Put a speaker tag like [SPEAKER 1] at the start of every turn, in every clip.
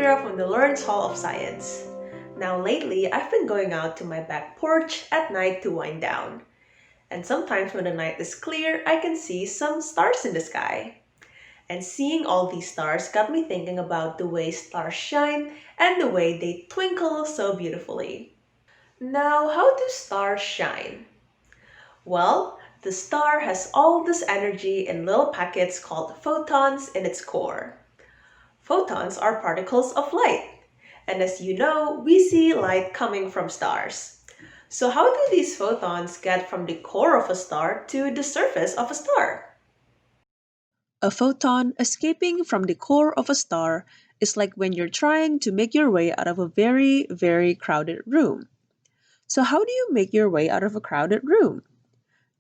[SPEAKER 1] Fira from the Lawrence Hall of Science. Now lately, I've been going out to my back porch at night to wind down. And sometimes when the night is clear, I can see some stars in the sky. And seeing all these stars got me thinking about the way stars shine and the way they twinkle so beautifully. Now, how do stars shine? Well, the star has all this energy in little packets called photons in its core. Photons are particles of light. And as you know, we see light coming from stars. So how do these photons get from the core of a star to the surface of a star?
[SPEAKER 2] A photon escaping from the core of a star is like when you're trying to make your way out of a very, very crowded room. So, how do you make your way out of a crowded room?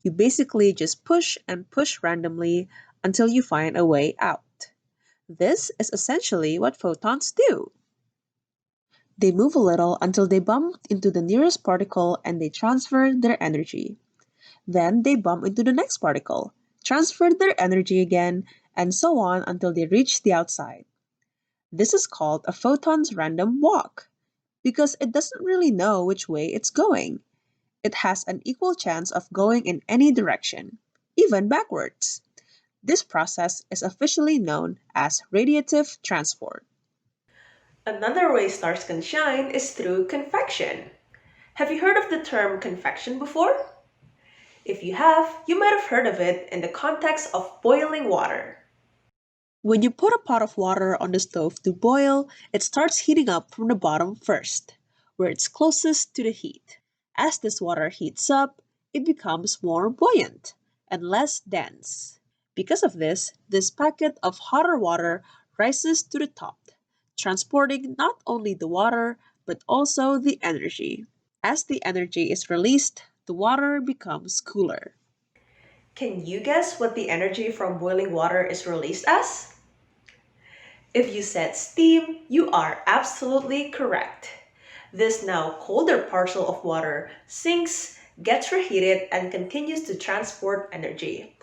[SPEAKER 2] You basically just push and push randomly until you find a way out. This is essentially what photons do. They move a little until they bump into the nearest particle and they transfer their energy. Then they bump into the next particle, transfer their energy again, and so on until they reach the outside. This is called a photon's random walk because it doesn't really know which way it's going. It has an equal chance of going in any direction, even backwards. This process is officially known as radiative transport.
[SPEAKER 1] Another way stars can shine is through convection. Have you heard of the term convection before? If you have, you might have heard of it in the context of boiling water.
[SPEAKER 2] When you put a pot of water on the stove to boil, it starts heating up from the bottom first, where it's closest to the heat. As this water heats up, it becomes more buoyant and less dense. Because of this packet of hotter water rises to the top, transporting not only the water but also the energy. As the energy is released, the water becomes cooler.
[SPEAKER 1] Can you guess what the energy from boiling water is released as? If you said steam, you are absolutely correct. This now colder parcel of water sinks, gets reheated, and continues to transport energy,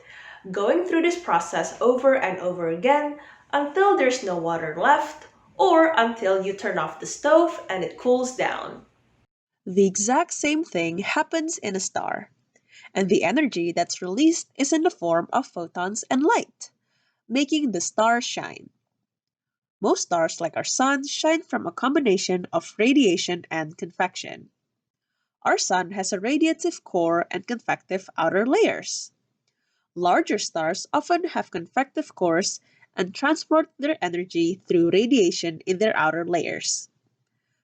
[SPEAKER 1] going through this process over and over again until there's no water left or until you turn off the stove and it cools down.
[SPEAKER 2] The exact same thing happens in a star, and the energy that's released is in the form of photons and light, making the star shine. Most stars, like our sun, shine from a combination of radiation and convection. Our sun has a radiative core and convective outer layers. Larger stars often have convective cores and transport their energy through radiation in their outer layers.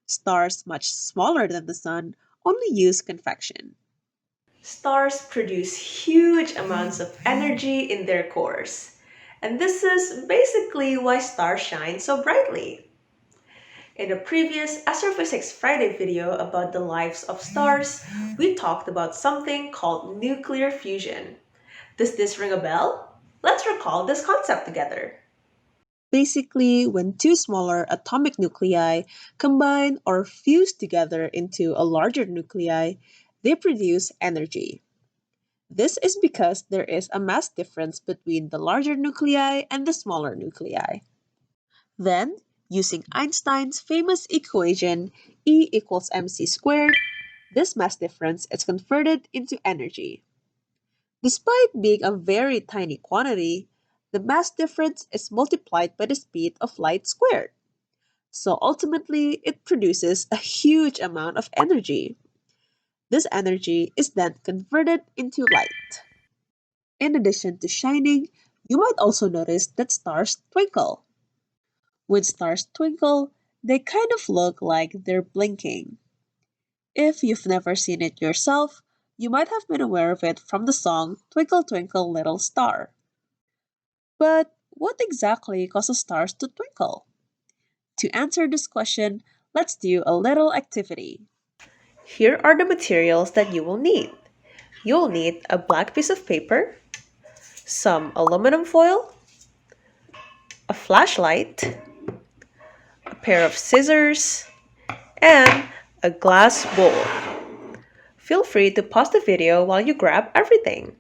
[SPEAKER 2] Stars much smaller than the sun only use convection.
[SPEAKER 1] Stars produce huge amounts of energy in their cores. And this is basically why stars shine so brightly. In a previous Astrophysics Friday video about the lives of stars, we talked about something called nuclear fusion. Does this ring a bell? Let's recall this concept together.
[SPEAKER 2] Basically, when two smaller atomic nuclei combine or fuse together into a larger nuclei, they produce energy. This is because there is a mass difference between the larger nuclei and the smaller nuclei. Then, using Einstein's famous equation E equals mc squared, this mass difference is converted into energy. Despite being a very tiny quantity, the mass difference is multiplied by the speed of light squared. So ultimately, it produces a huge amount of energy. This energy is then converted into light. In addition to shining, you might also notice that stars twinkle. When stars twinkle, they kind of look like they're blinking. If you've never seen it yourself, you might have been aware of it from the song Twinkle Twinkle Little Star. But what exactly causes stars to twinkle? To answer this question, let's do a little activity.
[SPEAKER 1] Here are the materials that you will need. You'll need a black piece of paper, some aluminum foil, a flashlight, a pair of scissors, and a glass bowl. Feel free to pause the video while you grab everything.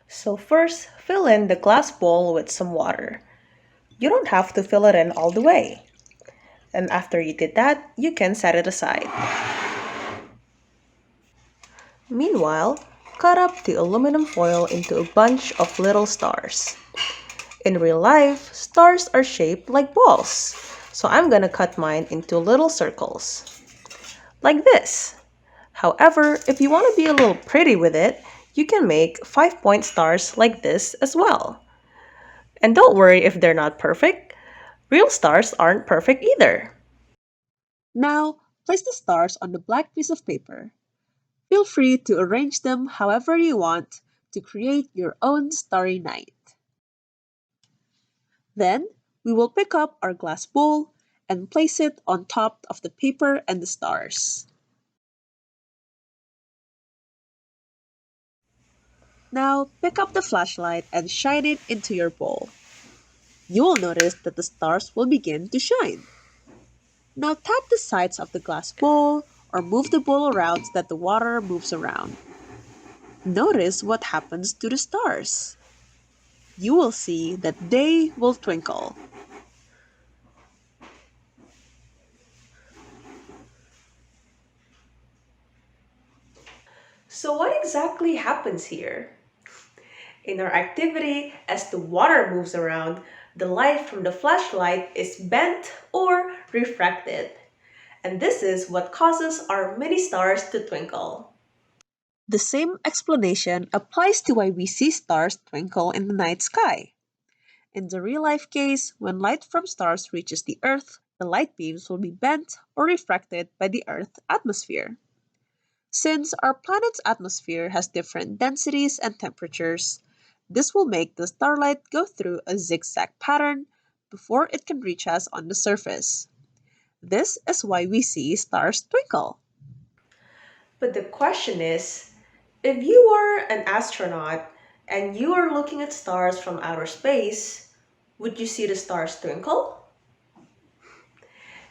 [SPEAKER 1] So first, fill in the glass bowl with some water. You don't have to fill it in all the way. And after you did that, you can set it aside. Meanwhile, cut up the aluminum foil into a bunch of little stars. In real life, stars are shaped like balls, so I'm gonna cut mine into little circles. Like this. However, if you want to be a little pretty with it, you can make 5-point stars like this as well. And don't worry if they're not perfect. Real stars aren't perfect either.
[SPEAKER 2] Now, place the stars on the black piece of paper. Feel free to arrange them however you want to create your own starry night. Then, we will pick up our glass bowl and place it on top of the paper and the stars. Now, pick up the flashlight and shine it into your bowl. You will notice that the stars will begin to shine. Now, tap the sides of the glass bowl or move the bowl around so that the water moves around. Notice what happens to the stars. You will see that they will twinkle.
[SPEAKER 1] So, what exactly happens here? In our activity, as the water moves around, the light from the flashlight is bent or refracted. And this is what causes our mini stars to twinkle.
[SPEAKER 2] The same explanation applies to why we see stars twinkle in the night sky. In the real life case, when light from stars reaches the Earth, the light beams will be bent or refracted by the Earth's atmosphere. Since our planet's atmosphere has different densities and temperatures, this will make the starlight go through a zigzag pattern before it can reach us on the surface. This is why we see stars twinkle.
[SPEAKER 1] But the question is, if you were an astronaut and you are looking at stars from outer space, would you see the stars twinkle?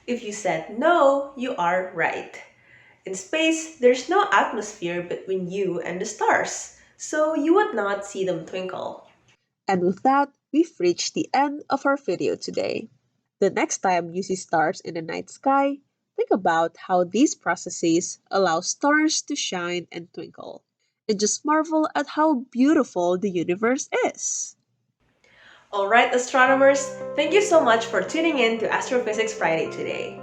[SPEAKER 1] If you said no, you are right. In space, there's no atmosphere between you and the stars, so you would not see them twinkle.
[SPEAKER 2] And with that, we've reached the end of our video today. The next time you see stars in the night sky, think about how these processes allow stars to shine and twinkle. And just marvel at how beautiful the universe is.
[SPEAKER 1] Alright, astronomers, thank you so much for tuning in to Astrophysics Friday today.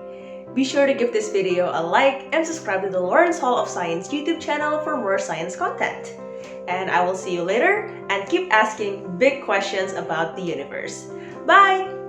[SPEAKER 1] Be sure to give this video a like and subscribe to the Lawrence Hall of Science YouTube channel for more science content. And I will see you later and keep asking big questions about the universe. Bye!